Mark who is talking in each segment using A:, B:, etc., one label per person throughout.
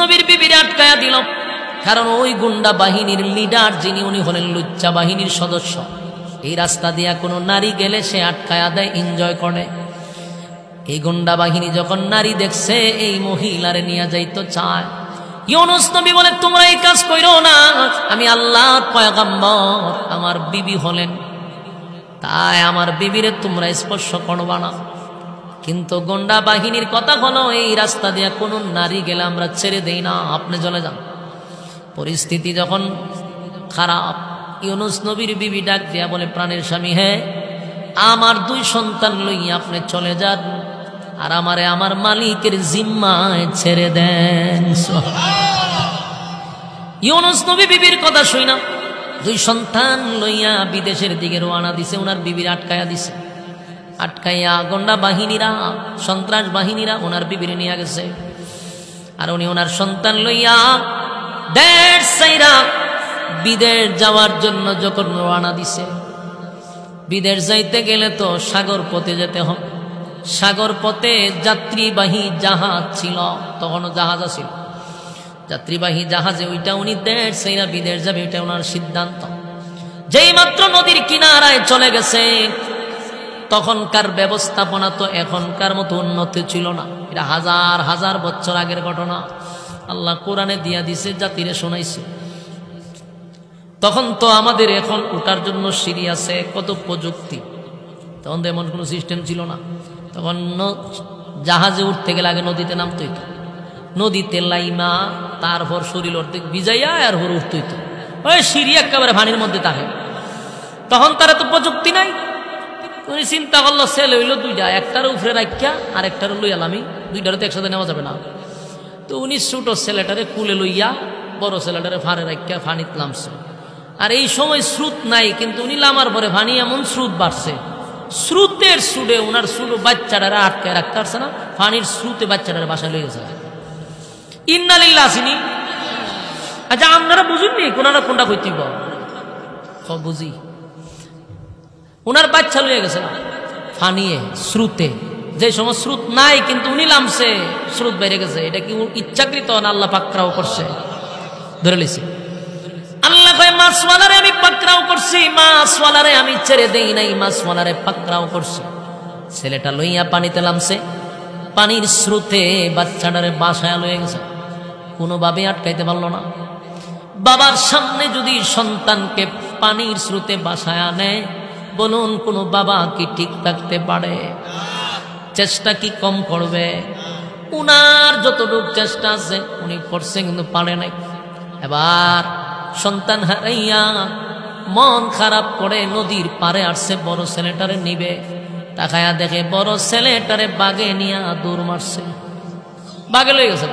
A: নবীর বিবিরে আটকায়া দিল, কারণ ওই গুন্ডা বাহিনীর লিডার যিনি, উনি হলেন লুচ্চা বাহিনীর সদস্য। এই রাস্তা দিয়া কোনো নারী গেলে সে আটকায়া দেয়, এনজয় করে। এই গুন্ডা বাহিনী যখন নারী দেখছে এই মহিলারে নিয়ে যাইতে চায়, ইউনুস নবী বলে তোমরা এই কাজ কইরো না, আমি আল্লাহর পয়গম্বর, আমার বিবি হলেন, তাই আমার বিবিরে তোমরা স্পর্শ করবা না। কিন্তু গুন্ডা বাহিনীর কথা হলো এই রাস্তা দিয়ে কোনো নারী গেলে আমরা ছেড়ে দেই না, আপনি চলে যান। পরিস্থিতি যখন খারাপ, ইউনুস নবীর বিবি ডাক দিয়া বলে, প্রাণের স্বামী, হ্যাঁ আমার 2 সন্তান লইয়া আপনি চলে যান, আর আমারে আমার মালিকের জিম্মায় ছেড়ে দেন। ইউনুস নবী বিবির কথা শুইনা 2 সন্তান লইয়া বিদেশের দিকে রওনা দিছে। ওনার বিবির আটকায়া দিছে, আটকাইয়া গন্ডা বাহিনীরা, সন্ত্রাস বাহিনীরা ওনার বিবির নিয়ে গেছে। আর উনি ওনার সন্তান লইয়া দেশ ছাইরা বিদেশ যাওয়ার জন্য যখন রওনা দিছে, বিদেশ যাইতে গেলে তো সাগর পথে যেতে হবে। সাগর পথে যাত্রীবাহী জাহাজ ছিল, তখনও জাহাজ ছিল, যাত্রীবাহী জাহাজে ওইটা উনি দেশ ছাইরা বিদেশ যাবে, ওইটা ওনার সিদ্ধান্ত। যেই মাত্র নদীর কিনারায় চলে গেছে, তখনকার ব্যবস্থাপনা তো এখনকার মতো উন্নত ছিল না, এটা হাজার হাজার বছর আগের ঘটনা। আল্লাহ কোরআনে দিয়া দিছে, জাতিরে শোনাইছে। তখন তো আমাদের এখন ওঠার জন্য সিঁড়ি আছে, কত প্রযুক্তি, তখন তো এমন কোনো সিস্টেম ছিল না। তখন জাহাজে উঠতে গেলে আগে নদীতে নামতে হইতো, নদীতে লাইমা, তারপর শরীর অর্ধেক ভিজাইয়া আর হর উঠতে হইতো, ওই সিঁড়ি একেবারে পানির মধ্যে থাকে। তখন তারা তো প্রযুক্তি নাই। উনি চিন্তা করলো, ছেলে হইলো 2টা, একটার উপরে রাখিয়া আর একটার লইয়াল, আমি 2টারে তো একসাথে নেওয়া যাবে না। তো উনি ছোট ছেলেটারে কুলে লইয়া বড় ছেলেটারে ফাড়ে রাখিয়া ফানিতে নামছে। আর এই সময় স্রোত নাই, কিন্তু উনি নামার পরে ফানি এমন স্রোত বাড়ছে, স্রোতের সুডে ওনার ছোট বাচ্চাটারে আটকায় রাখতে পারছে না, ফানির স্রোতে বাচ্চাটারে বাসায় লয়ে গেছে। ইন্নালিল্লাহ আসিনি। আচ্ছা আপনারা বুঝুননি কোনারা কোনটা কইতিব? বুঝি, ওনার বাচ্চা লয়ে গেছে না ফানিয়ে স্রোতে, যে সময় স্রোত নাই কিন্তু উনি নামছে, স্রোত বেড়ে গেছে। এটা কি ইচ্ছাকৃত না আল্লাহ পাকড়াও করছে? ধরে লিছে আল্লাহ কয়, মাছওয়ালারে আমি পাকড়াও করছি, মাছওয়ালারে আমি ছেড়ে দেই নাই, মাছওয়ালারে পাকড়াও করছি। ছেলেটা লইয়া পানিতে নামছে, পানির স্রোতে বাচ্চাটারে বাসায় লয়ে গেছে, কোনোভাবে আটকাইতে পারল না। বাবার সামনে যদি সন্তানকে পানির স্রোতে বাসায় আনে, বলুন কোনো বাবা কি ঠিক থাকতে পারে? চেষ্টা কি কম করবে? উনার যতটুক চেষ্টা আছে উনি করছে, কিন্তু পারে নাই। এবার সন্তান হারাইয়া মন খারাপ করে নদীর পারে আসছে, বড় ছেলেটারে নিবে, তাকায়া দেখে বড় ছেলেটারে বাগে নিয়া দৌড় মারছে, বাগে লয়ে গেছে।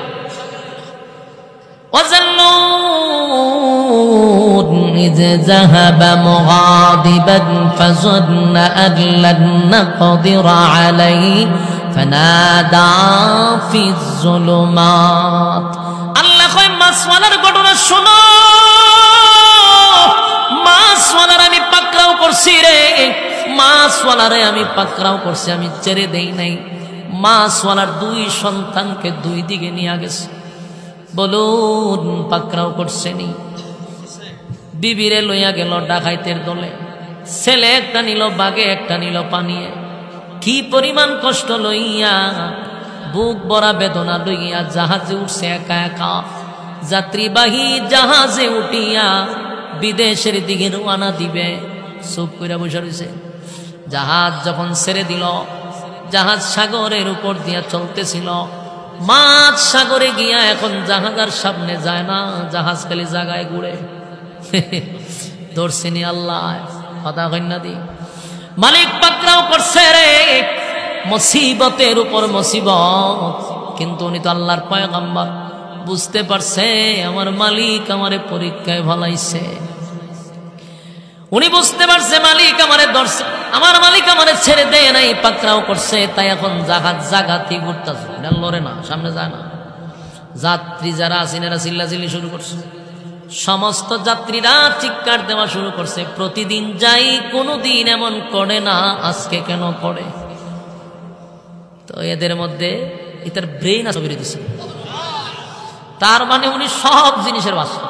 A: إذ ذهب مغاضبا فظن أن لن نقدر عليه فنادى في الظلمات। আল্লাহ কয়, মাছওয়ালার ঘটনা শোনো, মাছওয়ালার আমি পাকড়াও করছি রে, মাছওয়ালারে আমি পাকড়াও করছি, আমি ছেড়ে দেই নাই। মাছওয়ালার 2 সন্তানকে 2 দিকে নিয়ে গেছে, বলুন পাকড়াও করছেনি। বিবিরে লইয়া গেল ডাকাইতের দলে, ছেলে একটা নিল বাগে, একটা নিল পানিয়ে। কি পরিমাণ কষ্ট লইয়া, বুক ভরা বেদনা লইয়া জাহাজে উঠছে একা একা। যাত্রীবাহী জাহাজে উঠিয়া বিদেশের দিকে রওনা দিবে, চুপ কইরা বসে রইছে। জাহাজ যখন ছেড়ে দিল, জাহাজ সাগরের উপর দিয়া চলতেছিল, মাছ সাগরে গিয়া এখন জাহাজ আর সামনে যায় না, জাহাজ খালি জায়গায় ঘুরে। ধরছিনি আল্লাহ, কথা কন্যা দি মালিক পাকড়াও করছে রে, মুসিবতের উপর মুসিবত। কিন্তু উনি তো আল্লাহর পয়গম্বর, বুঝতে পারছে আমার মালিক আমারে পরীক্ষায় ভালাইছে। উনি বুঝতে পারছে মালিক আমারে ধরছে, আমার মালিক আমারে ছেড়ে দেয় নাই, পাকড়াও করছে। তাই এখন জাহাজ জাগাতি ঘুরতেছে, লড়ে না, সামনে যায় না। যাত্রী যারা আছেন এরা চিল্লাচিল্লি শুরু করছে, সমস্ত যাত্রীরা চিৎকার দেওয়া শুরু করছে, প্রতিদিন যাই, কোনোদিন এমন করে না, আজকে কেন করে? তো এদের মধ্যে এটার ব্রেইন আসবে দিচ্ছে, তার মানে উনি সব জিনিসের বাদশা।